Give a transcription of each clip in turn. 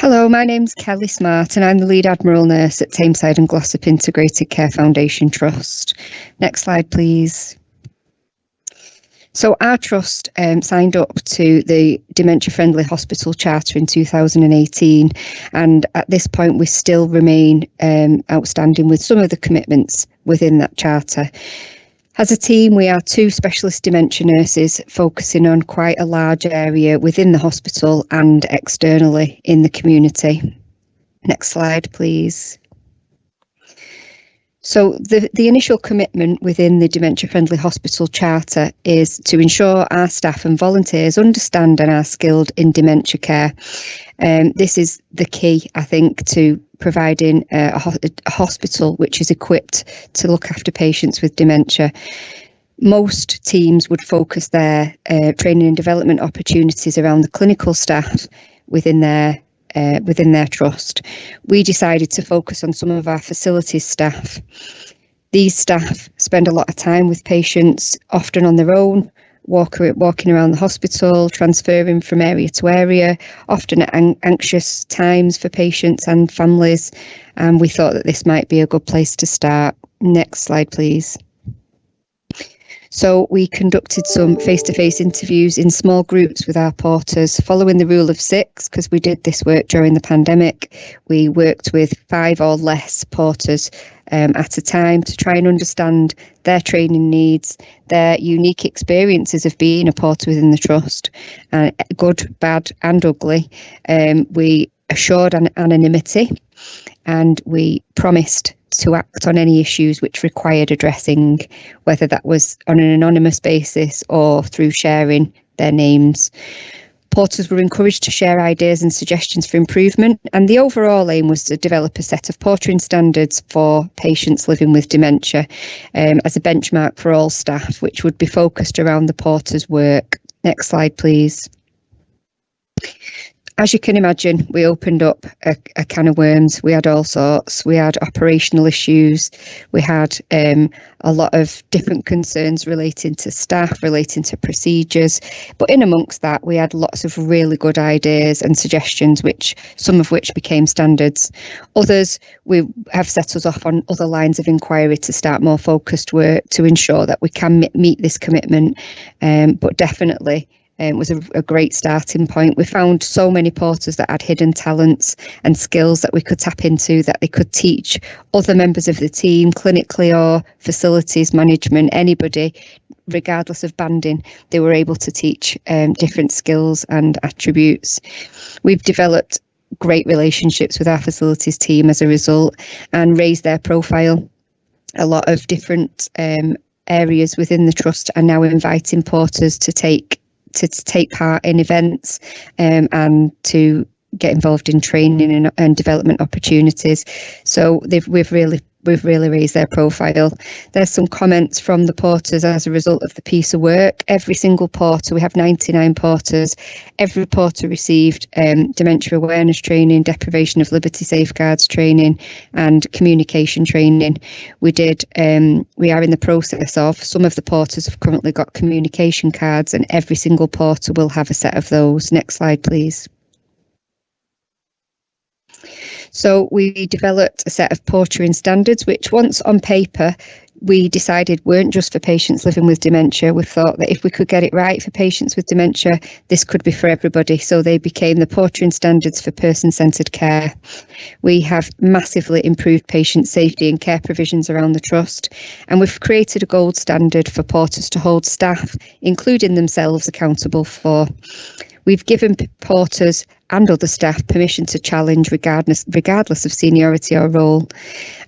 Hello, my name's Kelly Smart and I'm the lead Admiral Nurse at Tameside and Glossop Integrated Care Foundation Trust. Next slide, please. So our trust signed up to the Dementia Friendly Hospital Charter in 2018, and at this point we still remain outstanding with some of the commitments within that charter. As a team, we are 2 specialist dementia nurses focusing on quite a large area within the hospital and externally in the community. Next slide, please. So the initial commitment within the Dementia Friendly Hospital Charter is to ensure our staff and volunteers understand and are skilled in dementia care. This is the key, I think, to providing a hospital which is equipped to look after patients with dementia. Most teams would focus their training and development opportunities around the clinical staff within their trust. We decided to focus on some of our facilities staff. These staff spend a lot of time with patients, often on their own, walking around the hospital, transferring from area to area, often at anxious times for patients and families. And we thought that this might be a good place to start. Next slide, please. So we conducted some face-to-face interviews in small groups with our porters, following the rule of 6, because we did this work during the pandemic. We worked with 5 or less porters at a time to try and understand their training needs, their unique experiences of being a porter within the trust, good, bad and ugly. We assured anonymity, and we promised to act on any issues which required addressing, whether that was on an anonymous basis or through sharing their names. Porters were encouraged to share ideas and suggestions for improvement, and the overall aim was to develop a set of portering standards for patients living with dementia as a benchmark for all staff, which would be focused around the porter's work. Next slide, please. As you can imagine, we opened up a can of worms. We had all sorts. We had operational issues. We had a lot of different concerns relating to staff, relating to procedures. But in amongst that, we had lots of really good ideas and suggestions, some of which became standards. Others, we have set us off on other lines of inquiry to start more focused work to ensure that we can meet this commitment. But definitely, it was a great starting point. We found so many porters that had hidden talents and skills that we could tap into, that they could teach other members of the team, clinically or facilities management, anybody, regardless of banding. They were able to teach different skills and attributes. We've developed great relationships with our facilities team as a result, and raised their profile. A lot of different areas within the trust are now inviting porters to take part in events and to get involved in training and development opportunities. So we've really raised their profile. There's some comments from the porters as a result of the piece of work. Every single porter, we have 99 porters, every porter received dementia awareness training, deprivation of liberty safeguards training and communication training. We are in the process of, some of the porters have currently got communication cards, and every single porter will have a set of those. Next slide, please. So we developed a set of portering standards, which once on paper, we decided weren't just for patients living with dementia. We thought that if we could get it right for patients with dementia, this could be for everybody. So they became the portering standards for person-centred care. We have massively improved patient safety and care provisions around the trust, and we've created a gold standard for porters to hold staff, including themselves, accountable for. We've given porters and other staff permission to challenge regardless of seniority or role,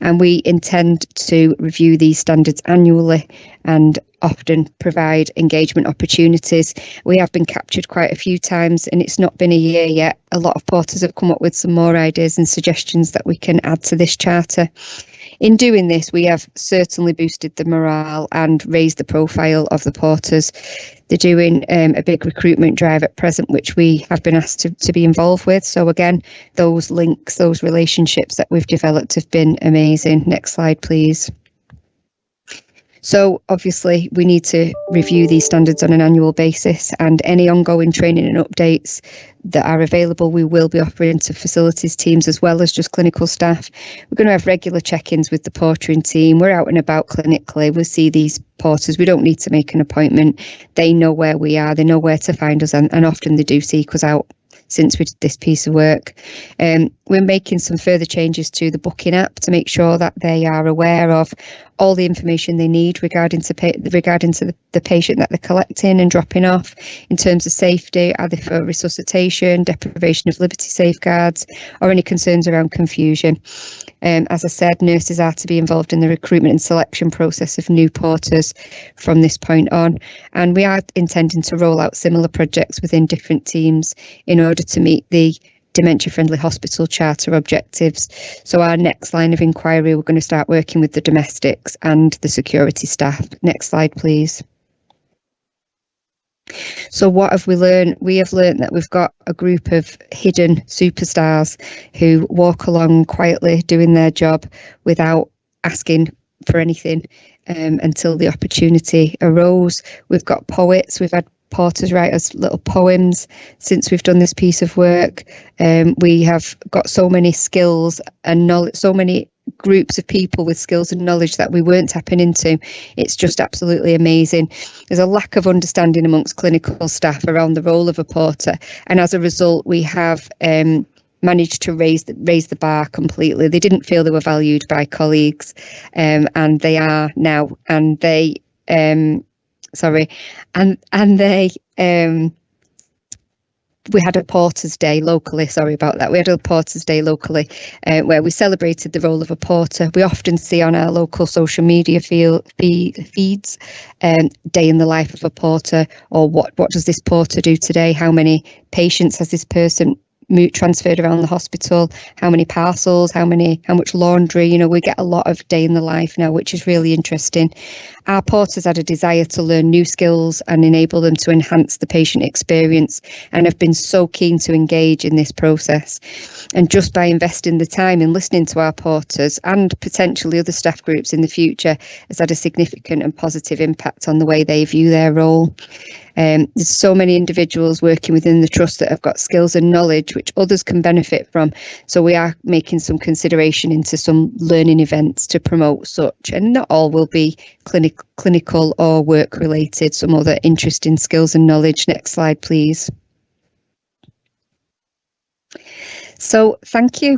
and we intend to review these standards annually and often provide engagement opportunities. We have been captured quite a few times, and it's not been a year yet. A lot of porters have come up with some more ideas and suggestions that we can add to this charter. In doing this, we have certainly boosted the morale and raised the profile of the porters. They're doing a big recruitment drive at present, which we have been asked to be involved with. So again, those links, those relationships that we've developed have been amazing. Next slide, please. So obviously we need to review these standards on an annual basis, and any ongoing training and updates that are available we will be offering to facilities teams as well as just clinical staff. We're going to have regular check-ins with the portering team. We're out and about clinically. We'll see these porters. We don't need to make an appointment. They know where we are. They know where to find us, and often they do seek us out since we did this piece of work. We're making some further changes to the booking app to make sure that they are aware of all the information they need regarding to the patient that they're collecting and dropping off in terms of safety, either for resuscitation, deprivation of liberty safeguards, or any concerns around confusion. As I said, nurses are to be involved in the recruitment and selection process of new porters from this point on, and we are intending to roll out similar projects within different teams in order to meet the dementia-friendly hospital charter objectives. So our next line of inquiry, we're going to start working with the domestics and the security staff. Next slide, please. So what have we learned? We have learned that we've got a group of hidden superstars who walk along quietly doing their job without asking for anything until the opportunity arose. We've got poets. We've had porters write us little poems since we've done this piece of work. We have got so many skills and knowledge, so many groups of people with skills and knowledge that we weren't tapping into. It's just absolutely amazing. There's a lack of understanding amongst clinical staff around the role of a porter, and as a result we have managed to raise the bar completely. They didn't feel they were valued by colleagues, and they are now. And they we had a Porters Day locally, sorry about that. We had a Porters Day locally where we celebrated the role of a porter. We often see on our local social media feeds, day in the life of a porter, or what does this porter do today? How many patients has this person transferred around the hospital, how many parcels, how much laundry. You know, we get a lot of day in the life now, which is really interesting. Our porters had a desire to learn new skills and enable them to enhance the patient experience, and have been so keen to engage in this process. And just by investing the time in listening to our porters and potentially other staff groups in the future has had a significant and positive impact on the way they view their role. There's so many individuals working within the trust that have got skills and knowledge which others can benefit from. So we are making some consideration into some learning events to promote such, and not all will be clinical or work related, some other interesting skills and knowledge. Next slide, please. So thank you.